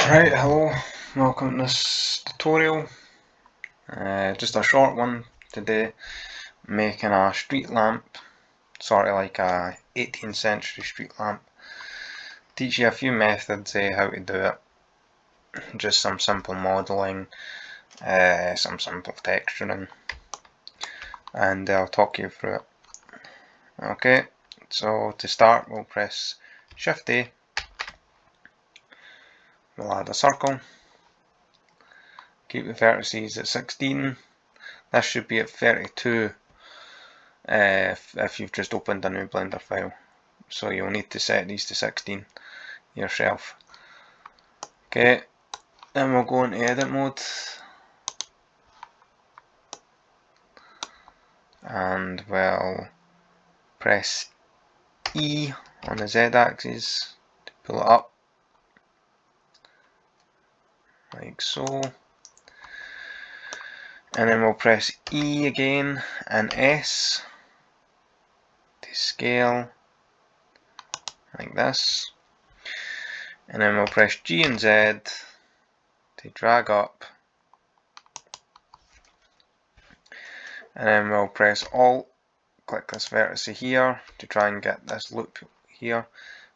Right, hello, welcome to this tutorial. Just a short one today, making a street lamp, sort of like a 18th century street lamp. Teach you a few methods how to do it, just some simple modelling, some simple texturing, and I'll talk you through it. Okay, so to start we'll press Shift A, we'll add a circle, keep the vertices at 16, this should be at 32 if you've just opened a new Blender file. So you'll need to set these to 16 yourself. Okay, then we'll go into edit mode and we'll press E on the Z axis to pull it up like so, and then we'll press E again and S to scale like this, and then we'll press G and Z to drag up, and then we'll press Alt, click this vertex here to try and get this loop here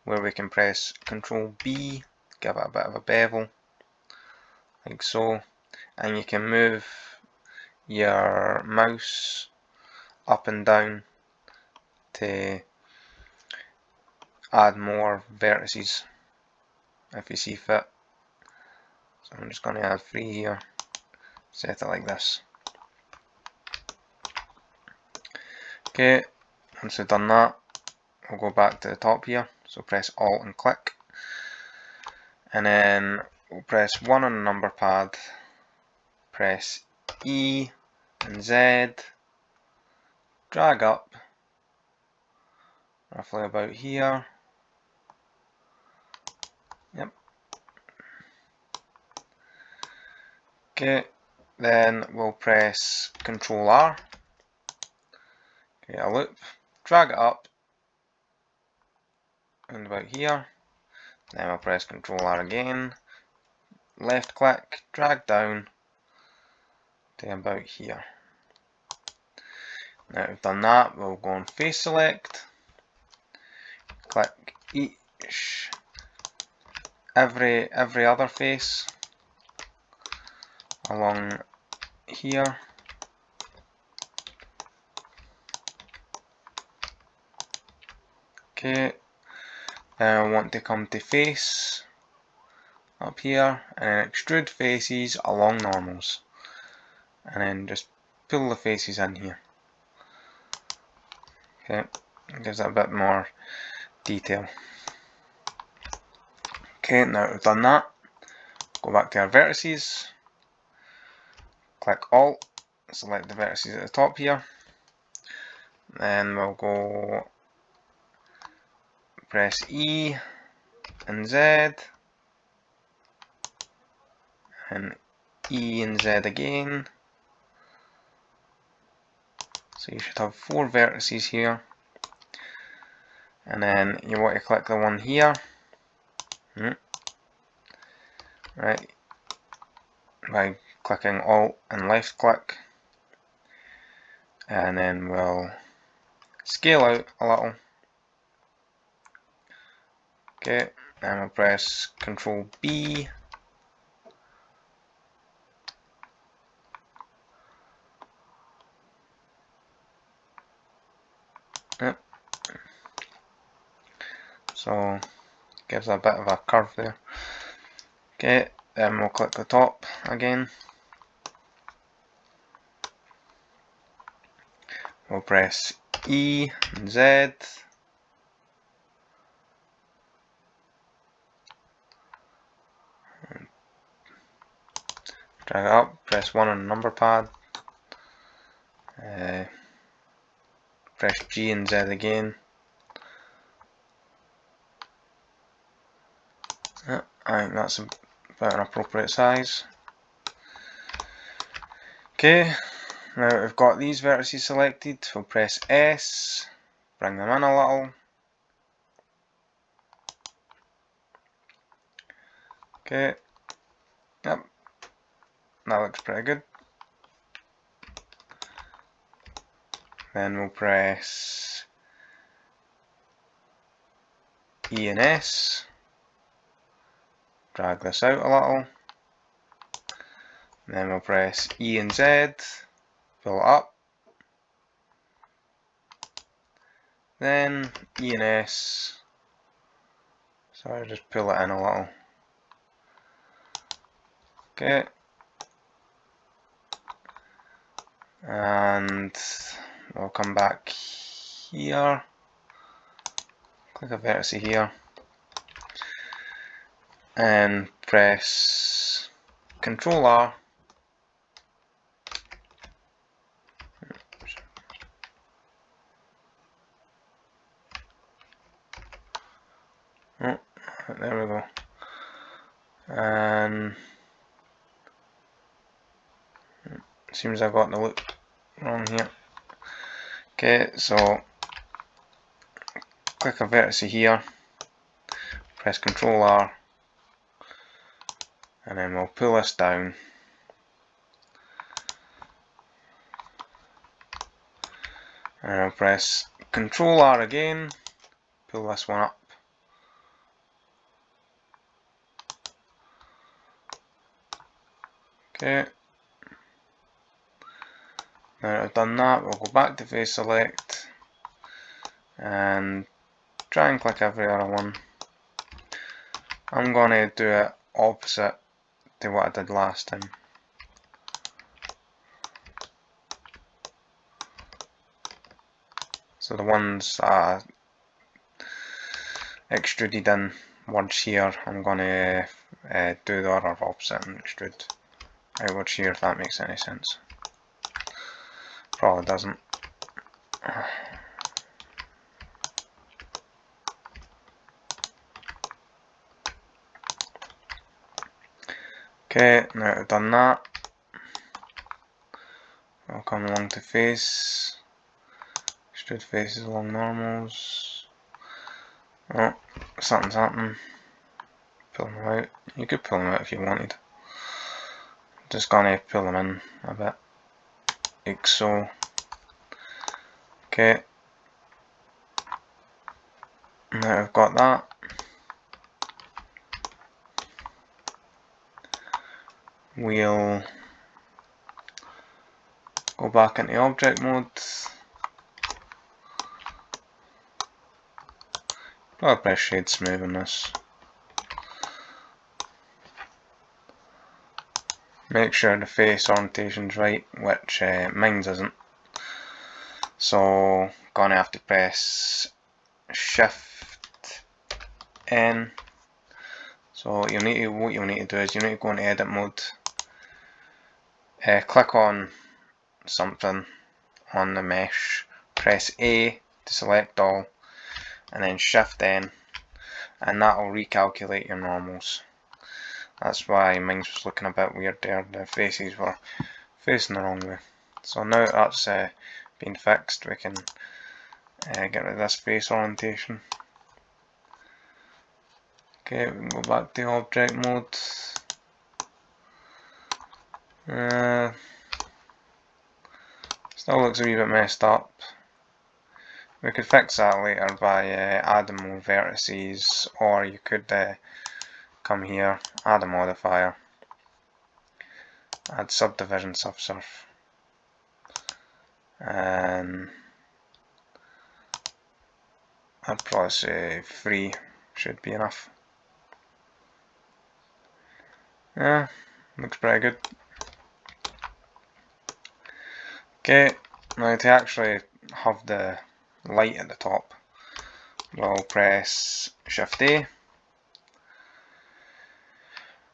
where we can press Control B, give it a bit of a bevel like so, and you can move your mouse up and down to add more vertices if you see fit. So I'm just going to add 3 here, set it like this. Okay, once we've done that, we'll go back to the top here, so press Alt and click, and then we'll press 1 on the number pad, press E and Z, drag up roughly about here. Yep. Okay, then we'll press Control R, create a loop, drag it up and about here. Then we'll press Control R again, left click, drag down to about here. Now we've done that, we'll go on face select, click every other face along here. Okay, then I want to come to face up here and then extrude faces along normals, and then just pull the faces in here. Okay, it gives it a bit more detail. Okay, now we've done that, go back to our vertices, click Alt, select the vertices at the top here, then we'll go press E and Z, and E and Z again. So you should have 4 vertices here, and then you want to click the one here, right, by clicking Alt and left click, and then we'll scale out a little. Okay, and we'll press Control B, yep. So gives a bit of a curve there. Okay, then we'll click the top again. We'll press E and Z. Drag it up, press 1 on the number pad. Press G and Z again. I think that's about an appropriate size. Okay, now we've got these vertices selected, we'll press S, bring them in a little. Okay, that looks pretty good. Then we'll press E and S, drag this out a little, then we'll press E and Z, pull it up, then E and S, sorry, just pull it in a little. Okay, and we'll come back here, click a vertex here, and press Control R, oh, there we go, and seems I got the loop wrong here. Okay, so click a vertex here, press Control R, and then we'll pull this down, and I'll press Control R again, pull this one up, okay. Now I've done that, we'll go back to face select and try and click every other one. I'm going to do it opposite to what I did last time. So the ones that I extruded in words here, I'm going to do the other opposite and extrude outwards here, if that makes any sense. Probably doesn't. Okay, now I've done that, I'll come along to face, extrude faces along normals. Oh, something's happening. Pull them out. You could pull them out if you wanted. Just gonna pull them in a bit, like so. Okay, now I've got that. We'll go back into object mode. Probably press shade smooth on this. Make sure the face orientation's right, which mine's isn't. So gonna have to press Shift N. So what you'll need to do is you need to go into edit mode. Click on something on the mesh, press A to select all, and then Shift N, and that will recalculate your normals. That's why mine was looking a bit weird there, the faces were facing the wrong way. So now that's been fixed, we can get rid of this face orientation. Okay, we can go back to object mode. Still looks a wee bit messed up. We could fix that later by adding more vertices, or you could come here, add a modifier, add subdivision subsurf, and I'd probably say 3 should be enough. Yeah, looks pretty good. Okay, now to actually have the light at the top, we'll press Shift A.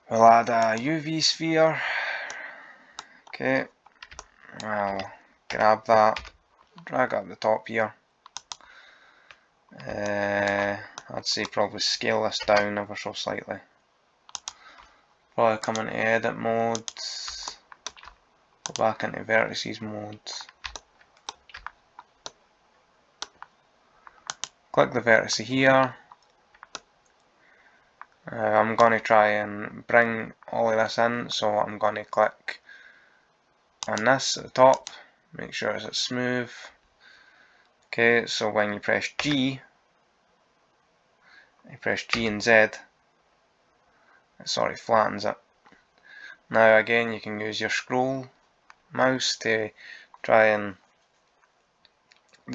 We'll add a UV sphere. Okay, I'll grab that, drag up the top here. I'd say probably scale this down ever so slightly. Probably come into edit mode, go back into vertices mode, click the vertex here. I'm going to try and bring all of this in, so I'm going to click on this at the top, make sure it's smooth. Okay, so when you press G and Z, it sort of flattens it. Now again, you can use your scroll mouse to try and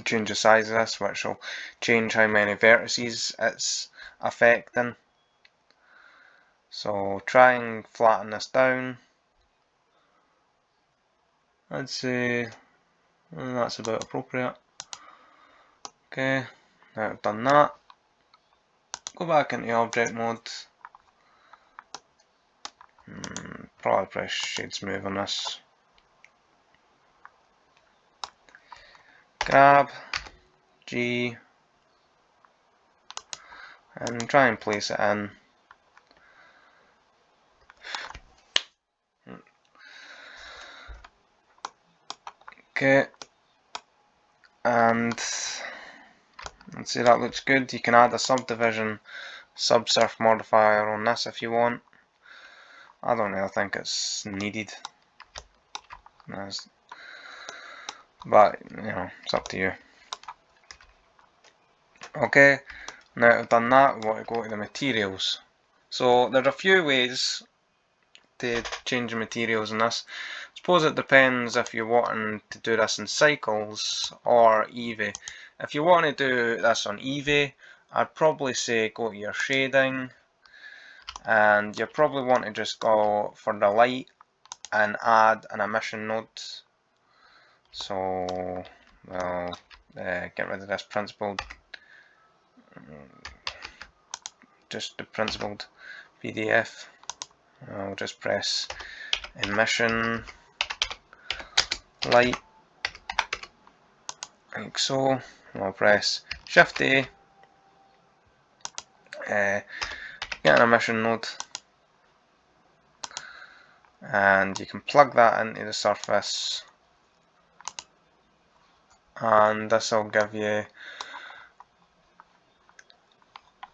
change the size of this, which will change how many vertices it's affecting. So try and flatten this down. I'd say that's about appropriate. Okay, now I've done that. Go back into object mode. Probably press shade smooth on this. Grab G and try and place it in. Okay, and let's see, that looks good. You can add a subdivision subsurf modifier on this if you want. I don't really think it's needed, but you know, it's up to you. Okay, now I've done that, we want to go to the materials. So there are a few ways to change the materials in this. I suppose it depends if you're wanting to do this in cycles or Eevee. If you want to do this on Eevee, I'd probably say go to your shading, and you probably want to just go for the light and add an emission node. So we'll get rid of this principled, just the principled PDF. I'll just press emission light like so. I'll press Shift A, get an emission node, and you can plug that into the surface, and this will give you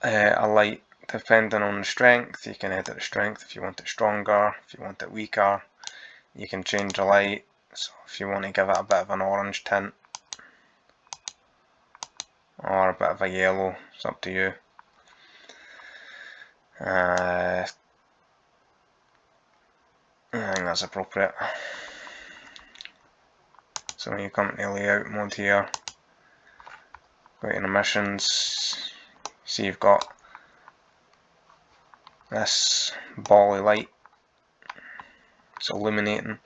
a light depending on the strength. You can edit the strength if you want it stronger, if you want it weaker. You can change the light, so if you want to give it a bit of an orange tint or a bit of a yellow, it's up to you. I think that's appropriate. So when you come to layout mode here, go to emissions, see you've got this ball of light, it's illuminating,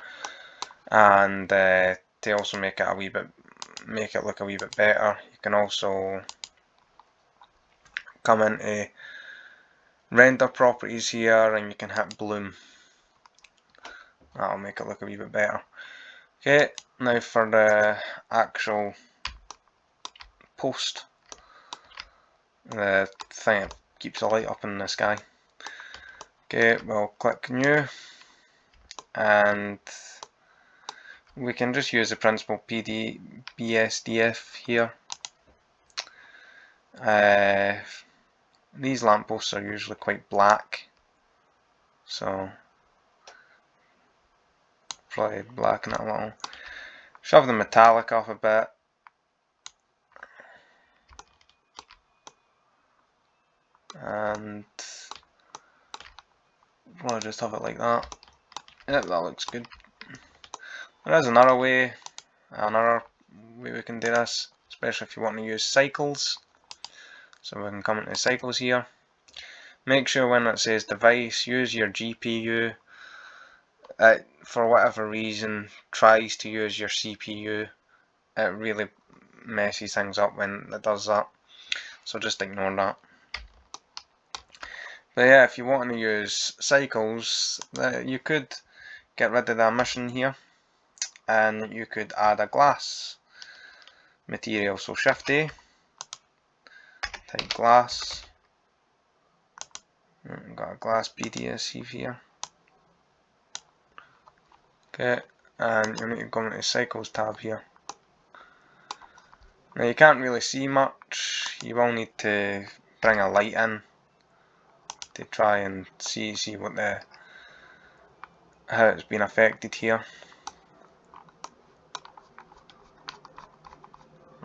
and to also make it look a wee bit better, you can also come into render properties here and you can hit bloom. That'll make it look a wee bit better. Okay, now for the actual post, the thing that keeps the light up in the sky. Okay, we'll click new, and we can just use the principal BSDF here. These lampposts are usually quite black, so probably blacken it a little. Shove the metallic off a bit. And probably just have it like that. Yep, that looks good. There is another way we can do this, especially if you want to use cycles. So we can come into cycles here. Make sure when it says device, use your GPU. For whatever reason, tries to use your CPU. It really messes things up when it does that. So just ignore that. But yeah, if you want to use cycles, you could get rid of the emission here, and you could add a glass material. So Shift A, type glass. Got a glass BDSC here. Okay, and you need to go into the cycles tab here. Now you can't really see much. You will need to bring a light in to try and see what how it's been affected here.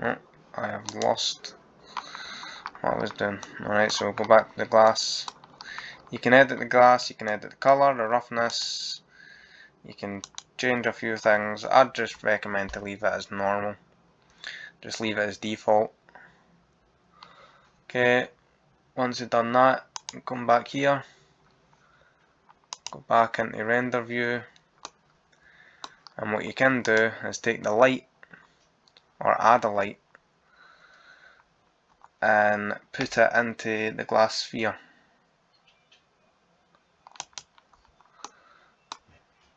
Oh, I have lost what I was doing. Alright, so we'll go back to the glass. You can edit the glass, you can edit the colour, the roughness, you can change a few things. I'd just recommend to leave it as normal. Just leave it as default. Okay, once you've done that, come back here, go back into render view, and what you can do is take the light, or add a light, and put it into the glass sphere.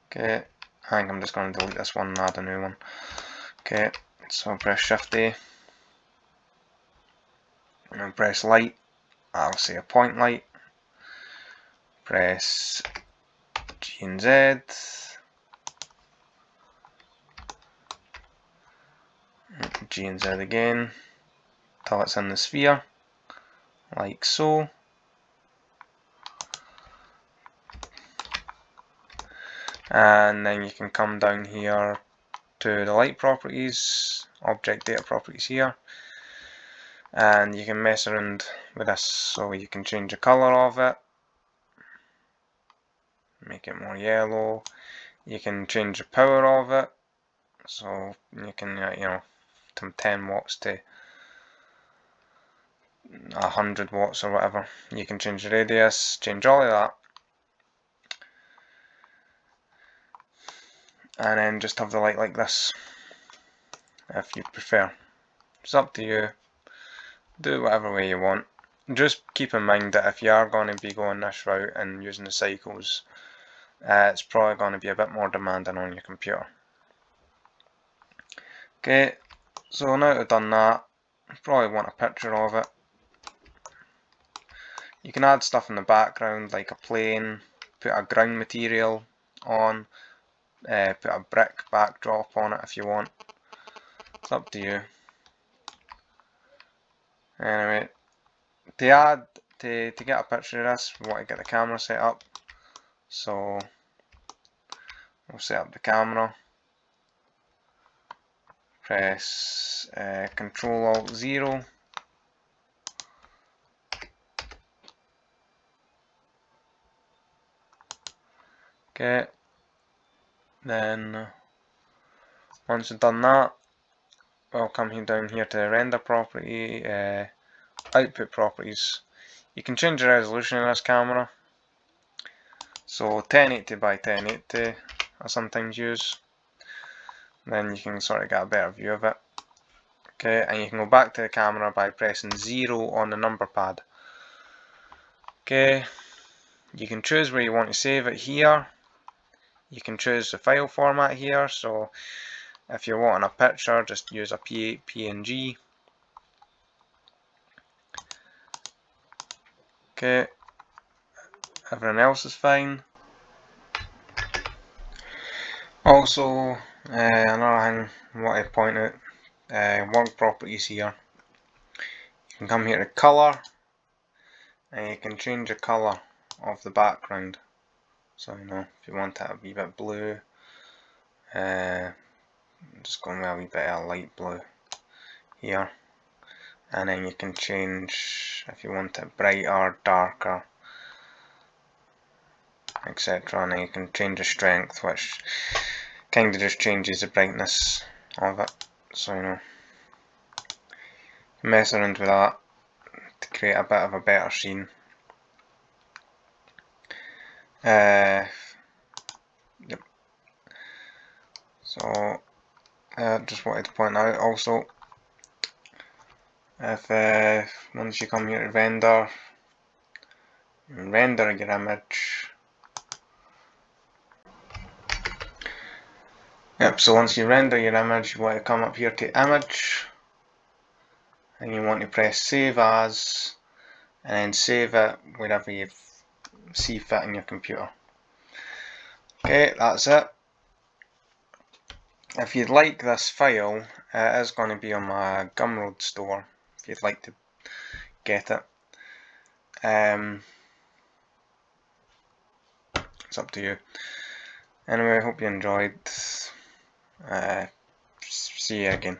Okay, I think I'm just going to delete this one and add a new one. Okay, so press Shift A, and then press light, I'll say a point light, press G and Z, G and Z again, till it's in the sphere, like so. And then you can come down here to the light properties, object data properties here, and you can mess around with this, so you can change the colour of it, make it more yellow, you can change the power of it, so you can, you know, from 10 watts to 100 watts or whatever. You can change the radius, change all of that, and then just have the light like this if you prefer. It's up to you, do whatever way you want. Just keep in mind that if you are going to be going this route and using the cycles, it's probably going to be a bit more demanding on your computer. Okay, so now that I've done that, I probably want a picture of it. You can add stuff in the background like a plane, put a ground material on, put a brick backdrop on it if you want. It's up to you. Anyway, to get a picture of this, we want to get the camera set up. So we'll set up the camera. Press Control Alt 0. Okay. Then once you've done that, we'll come down here to render property, output properties. You can change the resolution of this camera. So 1080 by 1080 I sometimes use. Then you can sort of get a better view of it. Okay, and you can go back to the camera by pressing 0 on the number pad. Okay, you can choose where you want to save it here. You can choose the file format here, so if you're wanting a picture, just use a PNG. Okay, everything else is fine. Also, another thing I want to point out, work properties here. You can come here to colour, and you can change the colour of the background. So, you know, if you want it a wee bit blue, I'm just going with a wee bit of light blue here. And then you can change if you want it brighter, darker, etc. And then you can change the strength, which kind of just changes the brightness of it. So, you know, mess around with that to create a bit of a better scene. Yep. So just wanted to point out also, if once you come here to render your image. Yep, so once you render your image, you want to come up here to image, and you want to press save as, and then save it wherever you see fit in your computer. Okay, that's it. If you'd like this file, it is going to be on my Gumroad store if you'd like to get it. It's up to you. Anyway, I hope you enjoyed. See you again.